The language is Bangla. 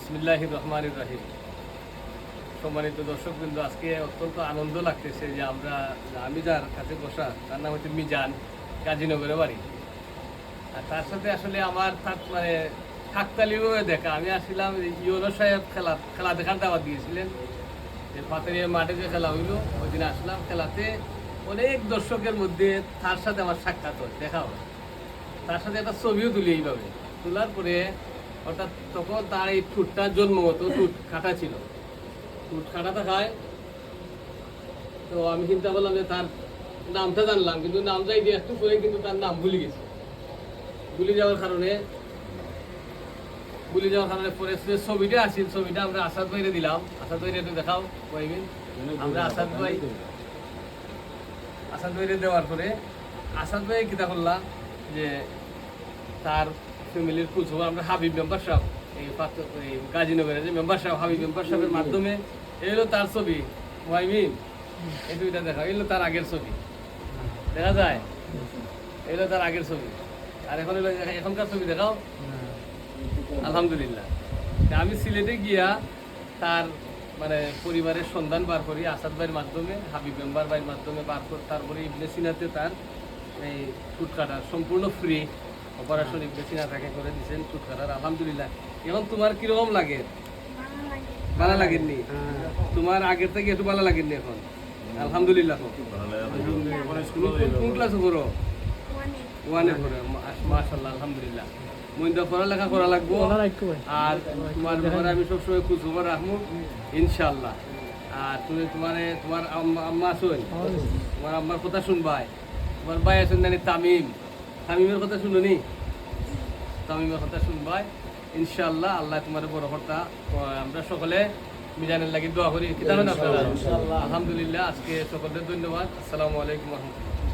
বিসমিল্লাহির রহমানির রহিম। সম্মানিত দর্শকবৃন্দ, আজকে অত্যন্ত আনন্দ লাগতেছে যে আমি যার কাছে বসা তার নাম হচ্ছে মিজান, গাজীনগরে বাড়ি। আর তার সাথে আসলে আমার মানে কাকতালীয়ভাবে দেখা, আমি আসছিলাম ইউনো সাহেব খেলা দেখার দাওয়াত দিয়েছিলেন, যে পাতারিয়া মাঠে যে খেলা হইলো ওই দিন আসলাম। খেলাতে অনেক দর্শকের মধ্যে তার সাথে আমার সাক্ষাৎ হয়, দেখা হয়। তার সাথে একটা ছবিও তুলি এইভাবে। তোলার পরে অর্থাৎ তখন তার এই ঠোঁটটা জন্মগত ঠোঁট কাটা ছিল, ঠোঁট কাটা থাকায় তো আমি চিন্তা করলাম যে তার নামটা জানলাম, কিন্তু নাম যাই দিয়ে একটু পরে কিন্তু তার নাম ভুলে গেছি। ভুলে যাওয়ার কারণে পরে সে ছবিটা আসছিল, ছবিটা আমরা আসাদ ভাইরে দিলাম। আসাদ ভাইরে একটু দেখাও কইবেন। আমরা আসাদ ভাইরে দেওয়ার পরে আসাদ ভাই কিতা করলাম যে তার ফ্যামিলির খোঁজখবর আমরা হাবিব মেম্বার সাহেব, এই গাজীনগরের যে মেম্বার সাহেব, হাবিব মেম্বার সাহেবের মাধ্যমে এই হলো তার ছবি। ওয়াইমিন এই দুইটা দেখা, এগুলো তার আগের ছবি, দেখা যায় এগুলো তার আগের ছবি। আর এখন এখনকার ছবি দেখাও। আলহামদুলিল্লাহ, আমি সিলেটে গিয়া তার মানে পরিবারের সন্ধান বার করি আসাদ ভাইয়ের মাধ্যমে, হাবিব মেম্বার ভাইয়ের মাধ্যমে বার করি। তারপরে ইবনে সিনাতে তার এই ঠোঁট কাটার সম্পূর্ণ ফ্রি অপারেশন ইবনে সিনা তাকে করে দিয়েছেন ঠোঁট কাটার। আলহামদুলিল্লাহ। এখন তোমার কিরকম লাগে? ভালো লাগেননি? তোমার আগের থেকে একটু ভালো লাগেননি এখন? আলহামদুলিল্লাহ। কোন ক্লাসে পড়ো? ওয়ানে পড়ো। মাশাআল্লাহ, আলহামদুলিল্লাহ। মইন্দা পড়ালেখা করা লাগবো, আর তোমার ব্যাপারে আমি সবসময় খোঁজ খবর রাখবো ইনশাআল্লাহ। আর তোমার আম্মা আছেন, তোমার আম্মার কথা শুনবাই। তোমার ভাই আছেন জানি তামিমের কথা শুনুনি? তামিমের কথা শুনবাই ইনশাআল্লাহ। আল্লাহ তোমার বড় কথা। আমরা সকলে মিজানের লাগি দোয়া করি। কি জানেন আপনারা? আলহামদুলিল্লাহ। আজকে সকলদের ধন্যবাদ। আসসালামু আলাইকুম ওয়া রাহমাতুল্লাহ।